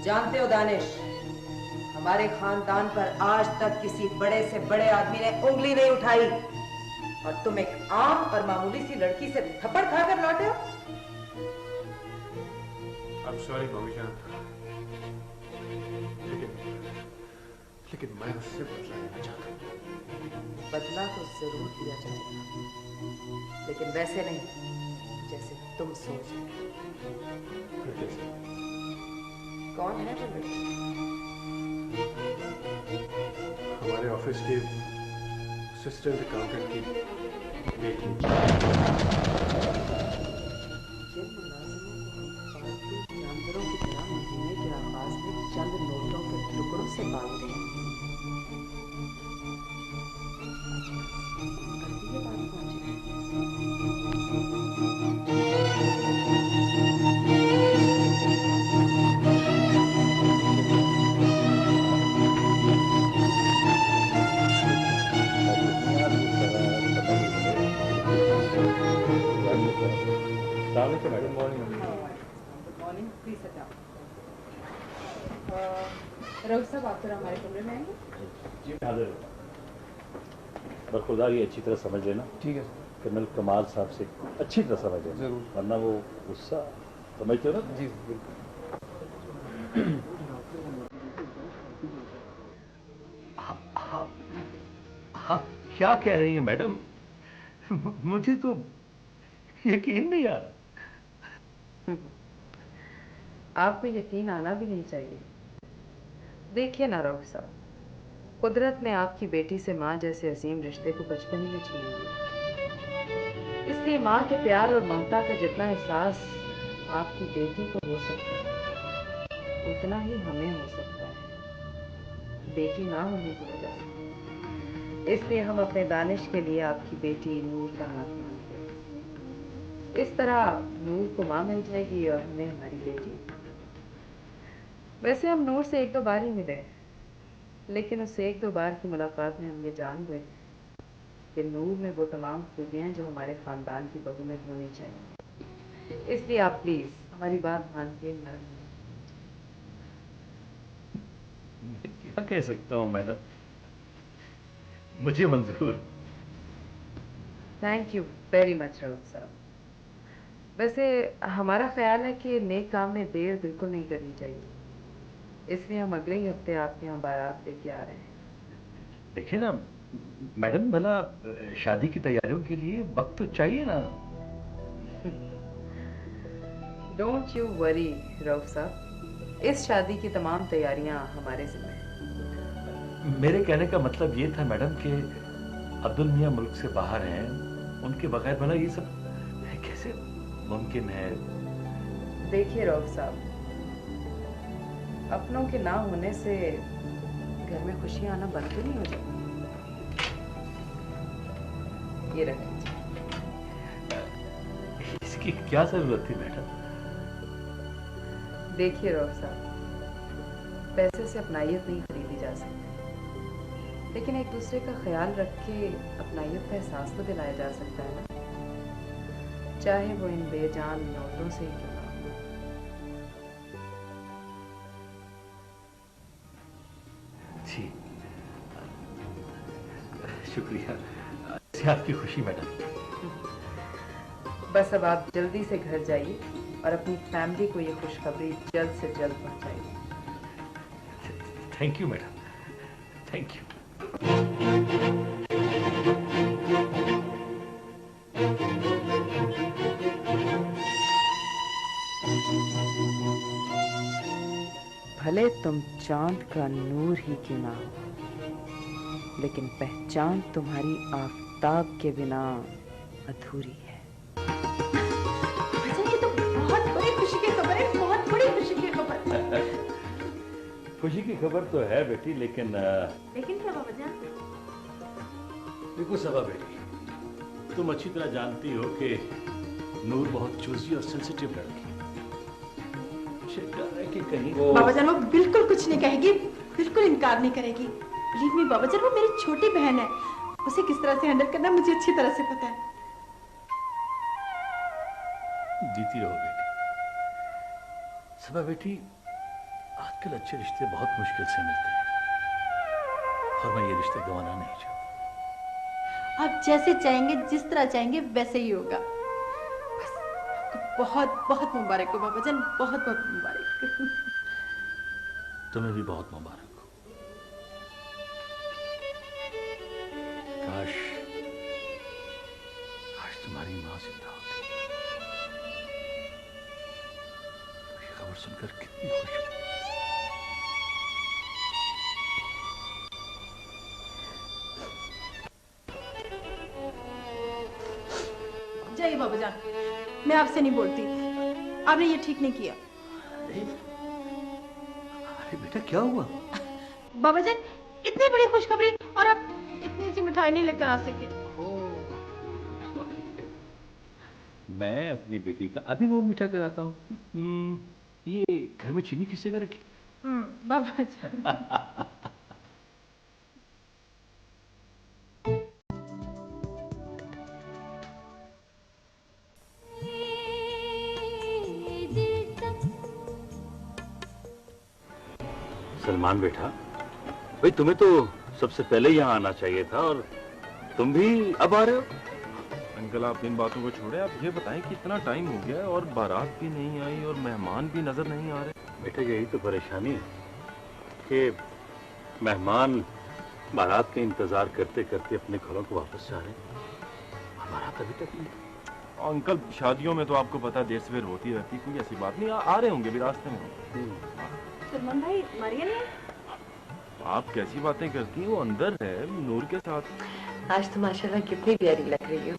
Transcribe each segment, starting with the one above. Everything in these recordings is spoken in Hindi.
जानते हो दानिश, हमारे खानदान पर आज तक किसी बड़े से बड़े आदमी ने उंगली नहीं उठाई और तुम एक आम और मामूली सी लड़की से थप्पड़ खाकर लौटे हो। I'm sorry मम्मी, लेकिन मैं उससे बदला लेना चाहता हूँ। बदला तो जरूर दिया जाएगा, लेकिन वैसे नहीं जैसे तुम सोच रहे हो। कौन है वो लड़की? हमारे ऑफिस के असिस्टेंट अकाउंटेंट की बेटी। जिन मुलाजिमों को हम पालतू जानवरों की तरह महीने के आगाज में चंद नोटों के टुकड़ों से पालते हैं, ये बात पहुंची है। Good morning. Good morning. Please sit down. Rauf साहब, आप थोड़ा हमारे कमरे में आएंगे? जी हाजिर। बरखुदा ये अच्छी तरह समझ लेना। ठीक है। कर्नल कमाल साहब से अच्छी तरह समझ लेना। जरूर। वरना वो गुस्सा समझते हो ना? जी बिल्कुल। हाँ, क्या कह रही हैं मैडम? मुझे तो यकीन नहीं आ रहा। आपको यकीन आना भी नहीं चाहिए। देखिए ना रऊफ साहब, कुदरत ने आपकी बेटी से माँ जैसे अजीम रिश्ते को बचपन ही में छीन लिया। इसलिए माँ के प्यार और ममता का जितना एहसास आपकी बेटी को हो सकता है, उतना ही हमें हो सकता है। बेटी ना होने की वजह से। इसलिए हम अपने दानिश के लिए आपकी बेटी नूर का हाथ मांगते हैं। इस तरह नूर को माँ मिल जाएगी और हमें हमारी बेटी। वैसे हम नूर से एक दो बार ही मिले, लेकिन उस एक दो बार की मुलाकात में हम ये जान गए कि नूर में वो तमाम खूबियां हैं जो हमारे खानदान की बहू में होनी चाहिए। इसलिए आप प्लीज हमारी बात मान के क्या कह सकता हूँ मैडम, मुझे मंजूर। Thank you very much Rauf साहब। वैसे हमारा ख्याल है कि नेक काम में देर बिल्कुल नहीं करनी चाहिए, इसलिए हम अगले ही हफ्ते आपके यहाँ बारात लेके आ रहे हैं। देखिए ना मैडम, भला शादी की तैयारियों के लिए वक्त तो चाहिए ना। डोंट यू वरी रऊफ साहब, इस शादी की तमाम तैयारियां हमारे जिम्मे हैं। मेरे कहने का मतलब ये था मैडम कि अब्दुल मियां मुल्क से बाहर हैं, उनके बगैर भला ये सब कैसे मुमकिन है? देखिए रऊफ साहब, अपनों के ना होने से घर में खुशियां आना बंद तो नहीं हो जाती। ये रखें। इसकी क्या जरूरत थी मैडम? देखिए रऊफ साहब, पैसे से अपनाइयत नहीं खरीदी जा सकती, लेकिन एक दूसरे का ख्याल रख के अपनाइयत का एहसास तो दिलाया जा सकता है ना, चाहे वो इन बेजान नोटों से ही क्यों ना हो। जी शुक्रिया, आपकी खुशी मैडम। बस अब आप जल्दी से घर जाइए और अपनी फैमिली को ये खुशखबरी जल्द से जल्द पहुंचाइए। Thank you madam, thank you. भले तुम चांद का नूर ही क्यों ना हो, लेकिन पहचान तुम्हारी आफताब के बिना अधूरी है। ये तो बहुत बड़ी खुशी की खबर है, बहुत बड़ी खुशी की खबर। खुशी की खबर तो है बेटी, लेकिन क्या बाबा जान? देखो सबा बेटी, तुम अच्छी तरह जानती हो कि नूर बहुत चूजी और सेंसिटिव लड़की है। डर है कि कहीं वो बाबा जान वो बिल्कुल कुछ नहीं कहेगी, बिल्कुल इनकार नहीं करेगी। बिलीव मी बाबा जान, वो मेरी छोटी बहन है, उसे किस तरह से हैंडल करना मुझे अच्छी तरह से पता है। जीती रहो बेटी। सबा बेटी, आज आजकल अच्छे रिश्ते बहुत मुश्किल से मिलते हैं और मैं ये रिश्ते गंवाना नहीं चाहता। आप जैसे चाहेंगे, जिस तरह चाहेंगे वैसे ही होगा। बस आपको बहुत बहुत मुबारक हो बाबा जान, बहुत बहुत मुबारक। तुम्हें भी बहुत मुबारक हो। काश आज तुम्हारी मां जिंदा होती। तो ये खबर सुनकर कितनी खुश हुई। जाइए बाबा जान, मैं आपसे नहीं बोलती। आपने ये ठीक नहीं किया। अरे बेटा क्या हुआ? बाबा जान, इतनी बड़ी खुशखबरी और आप इतनी सी मिठाई नहीं लेकर आ सके। मैं अपनी बेटी का अभी वो मीठा कराता हूँ। ये घर में चीनी किस जगह रखी? बाबा जान। सलमान बेटा, भाई तुम्हें तो सबसे पहले यहाँ आना चाहिए था और तुम भी अब आ रहे हो। अंकल आप इन बातों को छोड़े, आप ये बताएं कि इतना टाइम हो गया और बारात भी नहीं आई और मेहमान भी नजर नहीं आ रहे। बेटा यही तो परेशानी है कि मेहमान बारात के इंतजार करते करते अपने घरों को वापस जा रहे हैं और बारात अभी तक नहीं। अंकल शादियों में तो आपको पता देर सवेर होती रहती, कोई ऐसी बात नहीं। आ रहे होंगे भी रास्ते में। सलमान भाई, मारिया नहीं? आप कैसी बातें करती हैं, वो अंदर है नूर के साथ। आज तो माशाल्लाह कितनी प्यारी लग रही हो।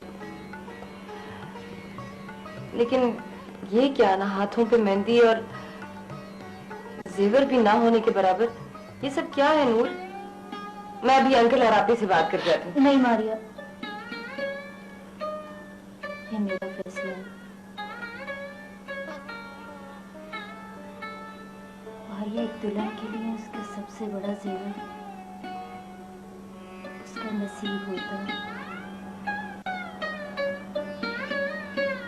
लेकिन ये क्या ना, हाथों पे मेहंदी और जेवर भी ना होने के बराबर, ये सब क्या है नूर? मैं अभी अंकल और आपी से बात कर जाती हूँ। नहीं मारिया, ये मेरा फैसला है। मारिया, एक दुल्हन के लिए उसका सबसे बड़ा जेवर उसका नसीब होता है।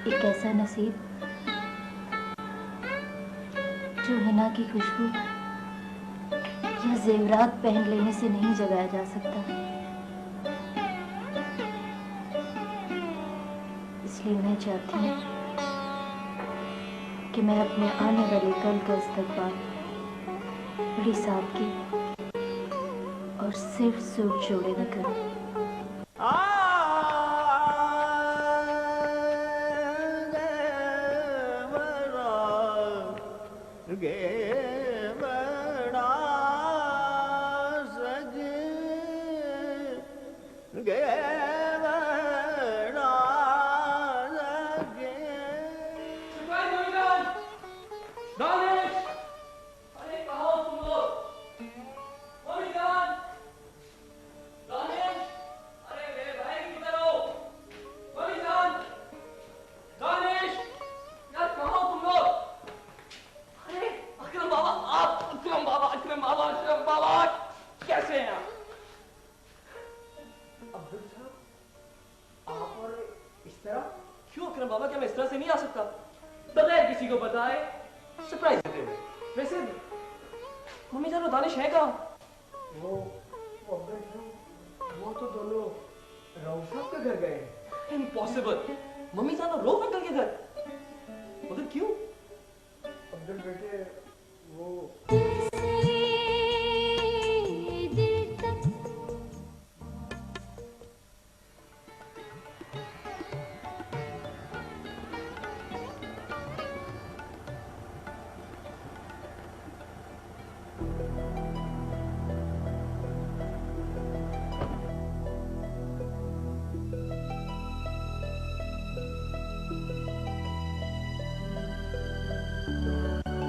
एक ऐसा नसीब जो हिना की खुशबू या जेवरात पहन लेने से नहीं जगाया जा सकता। इसलिए मैं चाहती हूँ कि मैं अपने आने वाले कल का इस्तकबाल बड़ी सादगी और सिर्फ सूट जोड़े में करूँ।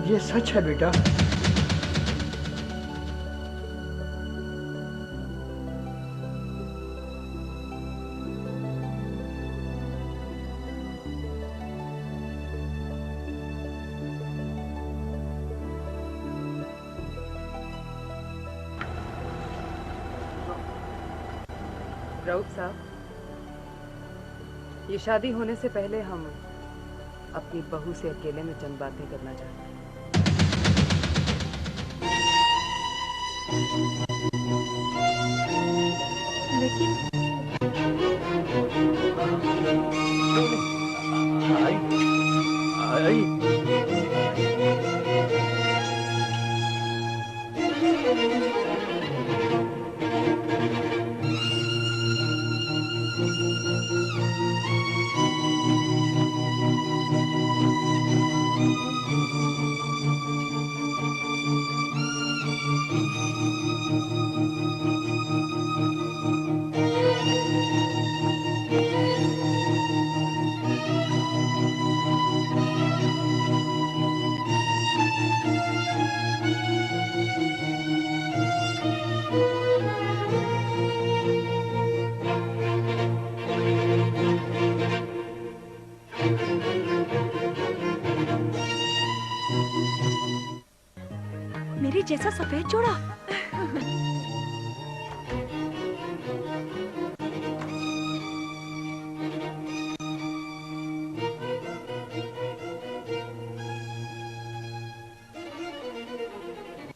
ये सच है बेटा। रऊफ साहब, ये शादी होने से पहले हम अपनी बहू से अकेले में चंद बातें करना चाहते हैं। लेकिन आई मेरे जैसा सफेद जोड़ा।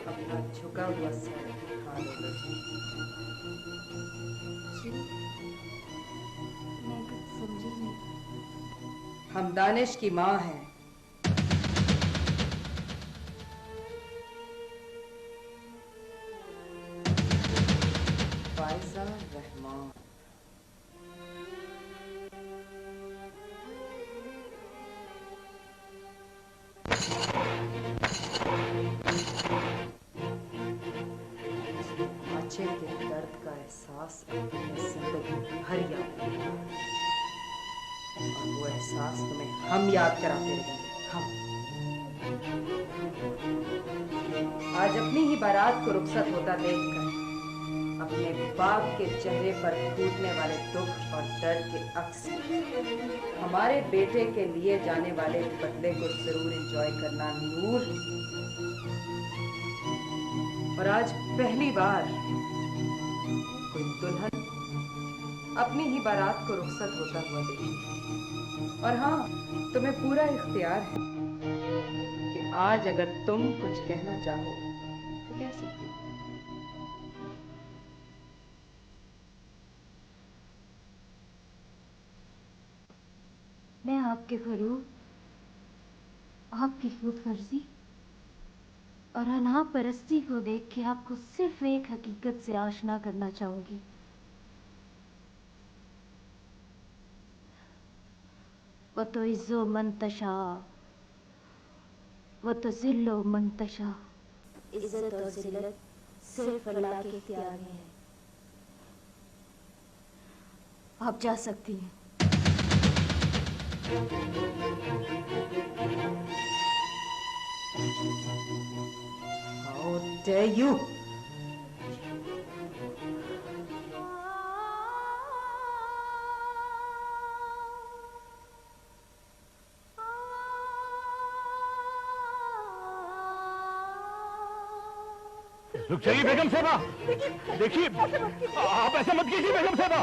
अपना झुका हुआ सर उठा लो लड़की। मैं कुछ समझी नहीं। हम दानिश की माँ हैं। फाइजा रहमान। बच्चे के दर्द का एहसास अपनी जिंदगी भर याद रखेगा और वो एहसास तुम्हें हम याद कराते रहेंगे। हम आज अपनी ही बारात को रुखसत होता देखकर अपने बाप के चेहरे पर फूटने वाले दुख और दर्द के अक्स हमारे बेटे के लिए जाने वाले बदले को जरूर एंजॉय करना नूर। और आज पहली बार कोई दुल्हन अपनी ही बारात को रुखसत होता हुआ देखेगी। और हाँ, तुम्हें पूरा इख्तियार है कि आज अगर तुम कुछ कहना चाहो तो कह सकती हो। मैं आपके फरूग, आपकी खुदगर्जी और अनाह परस्ती को देख के आपको सिर्फ एक हकीकत से आशना करना चाहूंगी। वो तो इज्जो मंतशा, वो तो जिल्लो मंतशा। इज्जत और जिल्लत सिर्फ अल्लाह के इख्तियार में है। आप जा सकती हैं। How dare you? रुक जाइए बेगम साहबा। देखिए, आप ऐसा मत कीजिए बेगम साहबा।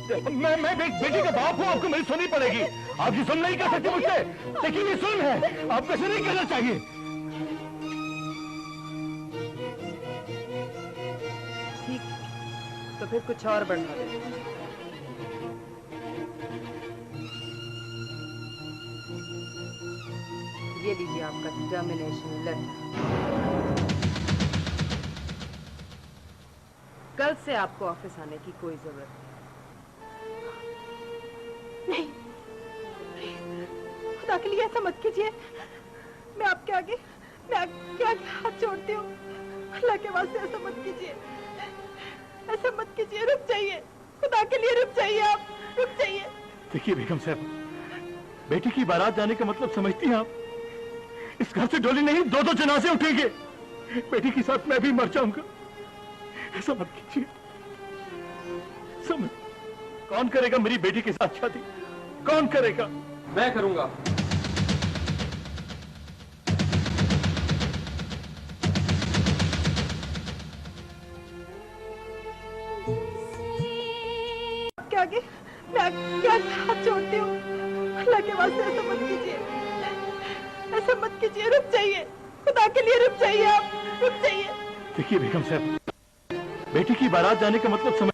मैं बेटी का बाप हूँ, आपको मेरी सुननी पड़ेगी। आपकी सुन नहीं कर सकती मुझसे। देखिए ये सुन है, आपको ऐसा नहीं करना चाहिए। ठीक, तो फिर कुछ और बढ़ा दे। ये लीजिए आपका टर्मिनेशन लेटर। कल से आपको ऑफिस आने की कोई जरूरत नहीं, खुदा के लिए ऐसा मत कीजिए। मैं आपके आगे हाथ जोड़ती हूँ। अल्लाह के वास्ते ऐसा मत कीजिए, ऐसा मत कीजिए। रुक जाइए, खुदा के लिए रुक जाइए, आप रुक जाइए। देखिए बेगम साहब, बेटी की बारात जाने का मतलब समझती हैं आप? इस घर से डोली नहीं, दो जनाजे उठेंगे। बेटी के साथ मैं भी मर जाऊंगा। ऐसा मत कीजिए। समझ, कौन करेगा मेरी बेटी के साथ शादी? कौन करेगा? मैं करूंगा। आपके आगे हाथ जोड़ती हूँ। अल्लाह के वास्ते ऐसा मत कीजिए, ऐसा मत कीजिए। रुक जाइए, खुदा के लिए रुक जाइए, आप रुक जाइए। देखिए बेगम साहब, बेटी की बारात जाने का मतलब समझ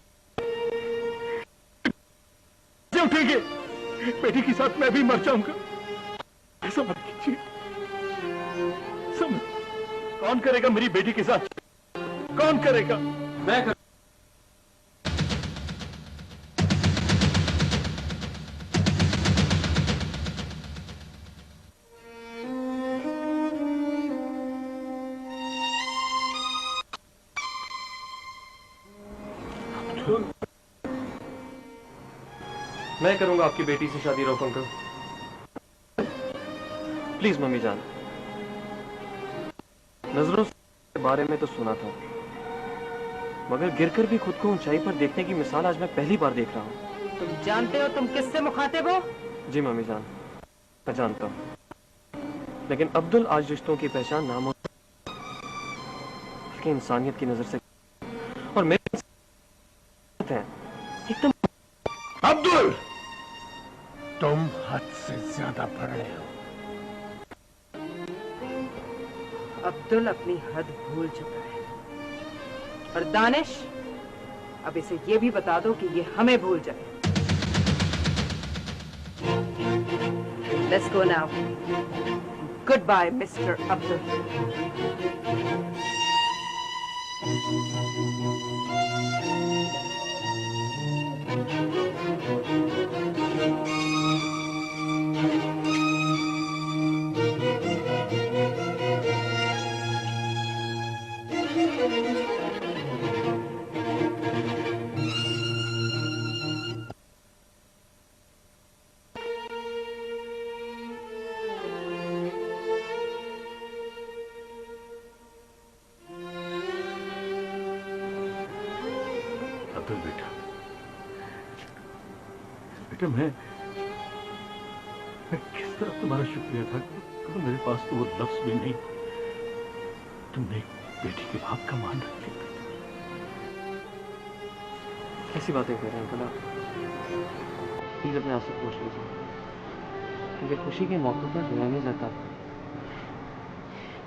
उठेंगे। बेटी के साथ मैं भी मर जाऊंगा। ऐसा मत कीजिए। समझ कौन करेगा मेरी बेटी के साथ? कौन करेगा? मैं कर... मैं करूंगा आपकी बेटी से शादी रऊफ अंकल। प्लीज मम्मी जान। नजरों के बारे में तो सुना था, मगर गिरकर भी खुद को ऊंचाई पर देखने की मिसाल आज मैं पहली बार देख रहा हूँ। तुम जानते हो तुम किससे मुखातिब हो? जी मम्मी जान, मैं जानता हूँ, लेकिन अब्दुल आज रिश्तों की पहचान नाम उसकी इंसानियत की नजर से और मेरे हैं एकदम। अब्दुल, तुम हद से ज्यादा पढ़ रहे हो। अब्दुल अपनी हद भूल चुका है और दानिश, अब इसे ये भी बता दो कि ये हमें भूल जाए। Let's go now. Goodbye, Mr. Abdul. बेटा, मैं किस तरह तुम्हारा शुक्रिया अदा करूं? मेरे पास तो वो लफ्ज भी नहीं। तुमने एक बेटी के बाप का मान रख दिया। कैसी बातें कर रहे हैं अंकल आप? प्लीज अपने आंसू पोंछ लीजिए, क्योंकि खुशी के मौके पर रोया नहीं जाता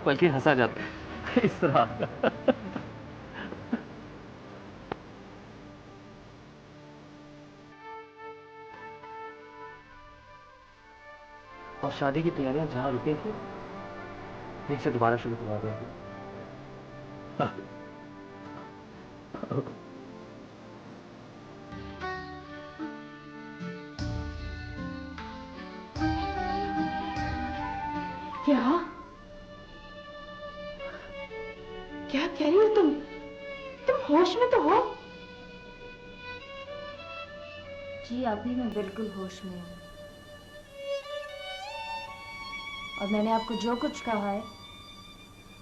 बल्कि हंसा जाता है। इस तरह और शादी की तैयारियां जहां रुकी थी वहीं से दोबारा शुरू करवा देंगे। क्या क्या कह रही हो तुम? होश में तो हो? जी अभी मैं बिल्कुल होश में हूँ और मैंने आपको जो कुछ कहा है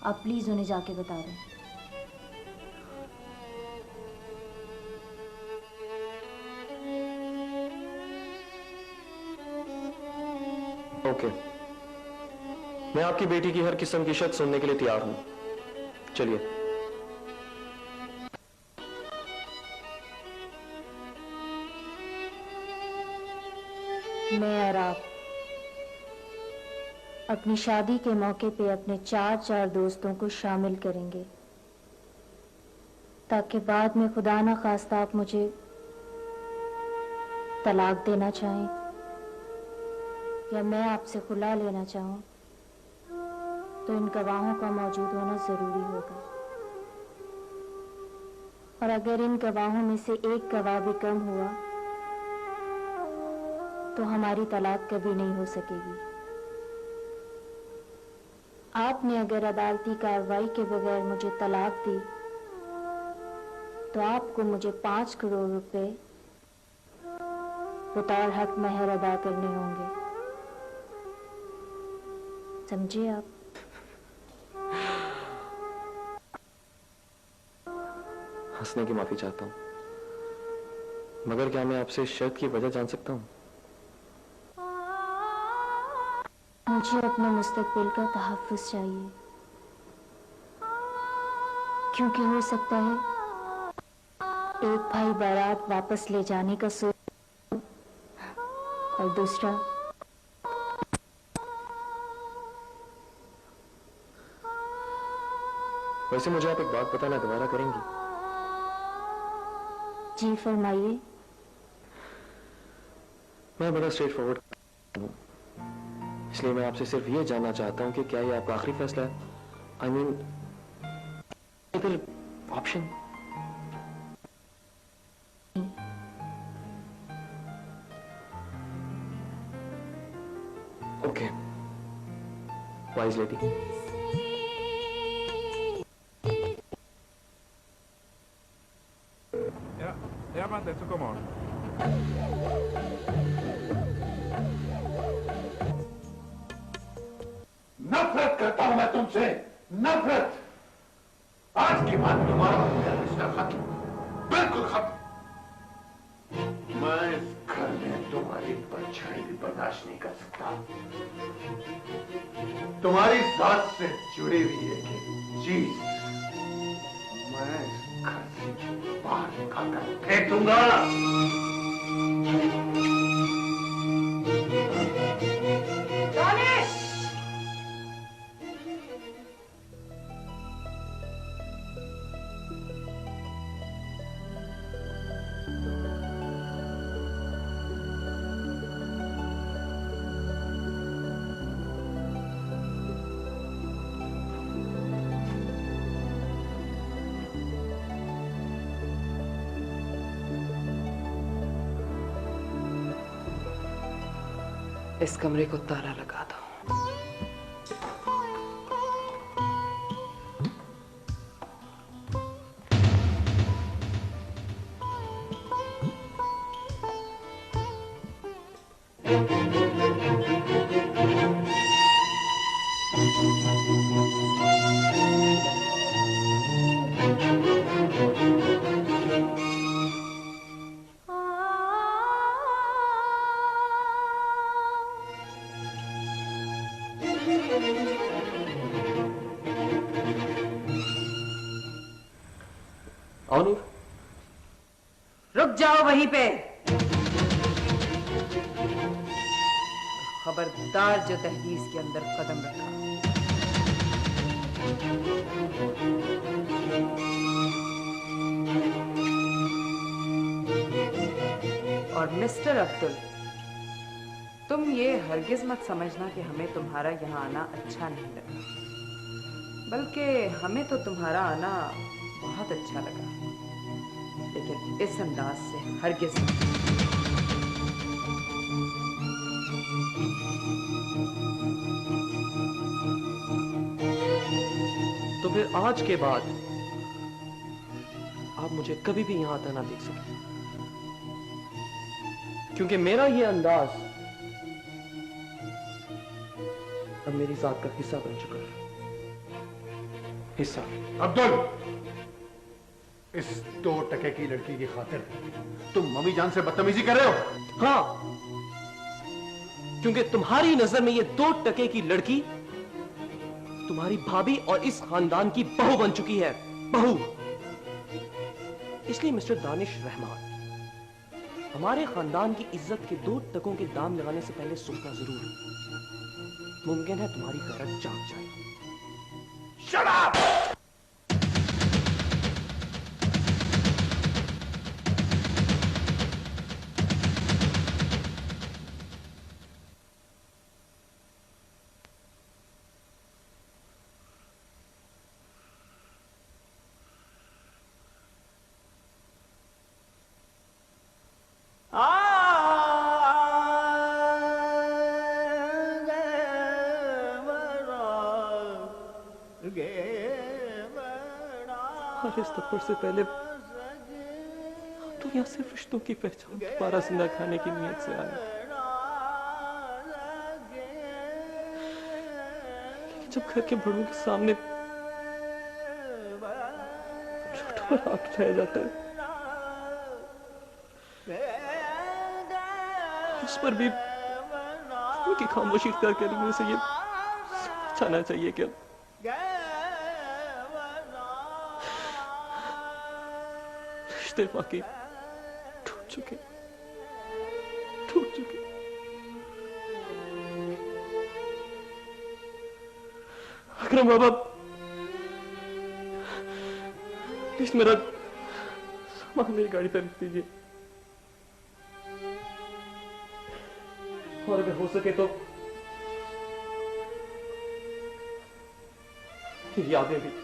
आप प्लीज उन्हें जाके बता दें। ओके, मैं आपकी बेटी की हर किस्म की शर्त सुनने के लिए तैयार हूं। चलिए। मैं और आप अपनी शादी के मौके पे अपने चार दोस्तों को शामिल करेंगे ताकि बाद में खुदा ना खास्ता आप मुझे तलाक देना चाहें या मैं आपसे खुला लेना चाहूं तो इन गवाहों का मौजूद होना जरूरी होगा। और अगर इन गवाहों में से एक गवाह भी कम हुआ तो हमारी तलाक कभी नहीं हो सकेगी। आपने अगर अदालती कार्रवाई के बगैर मुझे तलाक दी तो आपको मुझे 5 करोड़ रुपए बतौर हक महर अदा करने होंगे, समझे आप? हंसने की माफी चाहता हूं, मगर क्या मैं आपसे इस शर्त की वजह जान सकता हूं? मुझे अपने मुस्तकबिल का तहफ्फुज़ चाहिए, क्योंकि हो सकता है एक भाई बारात वापस ले जाने का सोच और दूसरा वैसे मुझे आप एक बात बताना दोबारा करेंगी? जी फरमाइए। मैं बड़ा स्ट्रेट फॉरवर्ड हूँ, इसलिए मैं आपसे सिर्फ ये जानना चाहता हूँ कि क्या ये आपका आखिरी फैसला है? I mean other option? Okay, wise lady. Ja, vänta, så kommer hon. नफरत करता हूं मैं तुमसे, नफरत। आज के बाद तुम्हारा मेरा रिश्ता खत्म, बिल्कुल खत्म। मैं इस घर में तुम्हारी परछाई भी बर्दाश्त नहीं कर सकता। तुम्हारी जात से जुड़ी हुई एक चीज मैं इस घर से बाहर निकालकर फेंक दूंगा। इस कमरे को ताला लगा दो। रुक जाओ वहीं पे। खबरदार जो दहलीज के अंदर कदम रखा। और मिस्टर अब्दुल, तुम ये हरगिज मत समझना कि हमें तुम्हारा यहाँ आना अच्छा नहीं लगा, बल्कि हमें तो तुम्हारा आना बहुत अच्छा लगा, लेकिन इस अंदाज से हरगिज नहीं। तो फिर आज के बाद आप मुझे कभी भी यहां आता ना देख सके, क्योंकि मेरा ये अंदाज अब मेरी जात का हिस्सा बन चुका है। हिस्सा। अब्दुल, इस 2 टके की लड़की की खातिर तुम मम्मी जान से बदतमीजी कर रहे हो? हाँ, क्योंकि तुम्हारी नजर में ये 2 टके की लड़की तुम्हारी भाभी और इस खानदान की बहू बन चुकी है। बहू। इसलिए मिस्टर दानिश रहमान, हमारे खानदान की इज्जत के 2 टकों के दाम लगाने से पहले सोचना जरूर। मुमकिन है तुम्हारी गैरत जाग जाए। Shut up! इस थप्पड़ से पहले दुनिया से रिश्तों की पहचान दोबारा जिंदा खाने की नीयत से आया, जब घर के बड़ों के सामने झूठ पर आग उठाया जाता है, उस पर भी उनकी खामोशी इख्तियार करने से ये समझाना चाहिए क्या रिश्ते वाकई टूट चुके। अकरम बाबा, प्लीज मेरा माँ मेरी गाड़ी तरीफ दीजिए, और अगर हो सके तो यादें भी।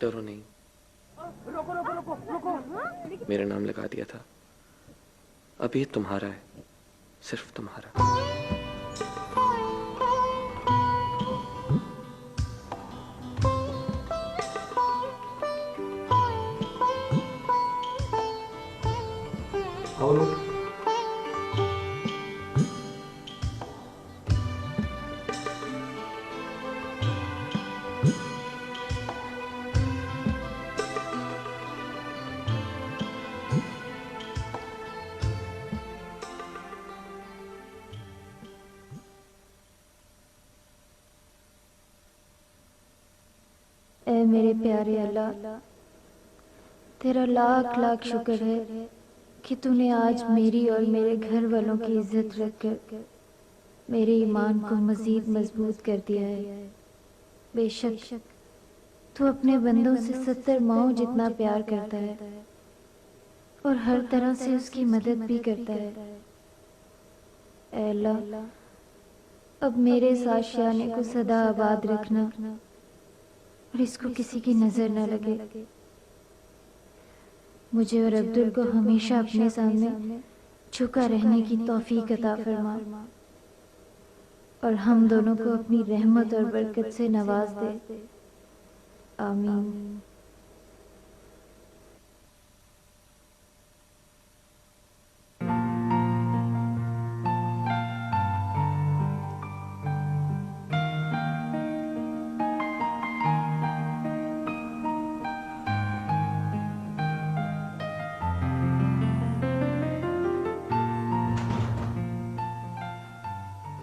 डरो नहीं, मेरा नाम लगा दिया था, अब ये तुम्हारा है, सिर्फ तुम्हारा। ऐ मेरे प्यारे अल्लाह, तेरा लाख लाख शुक्र है कि तूने आज मेरी और मेरे घर वालों की इज्जत रखकर मेरे ईमान को मजीद मजबूत कर दिया है। बेशक तू अपने बंदों से 70 माओं जितना प्यार करता है और हर तरह से उसकी मदद भी करता है। ऐ अल्लाह, अब मेरे इस आशियाने को सदा आबाद रखना और इसको किसी की नजर न लगे। मुझे और अब्दुल को हमेशा अपने सामने झुका रहने की तौफीक अता फरमा और हम दोनों को अपनी रहमत और बरकत से नवाज दे। आमीन।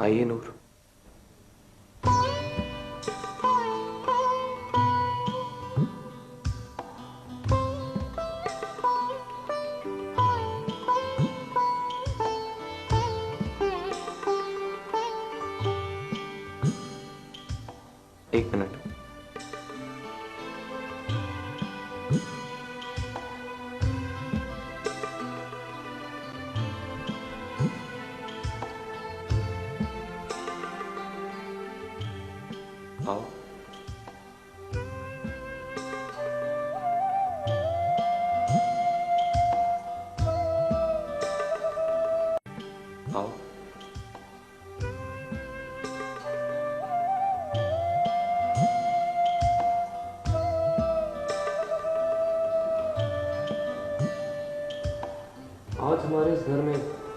आइए नूर। एक मिनट। आओ। आज हमारे इस घर में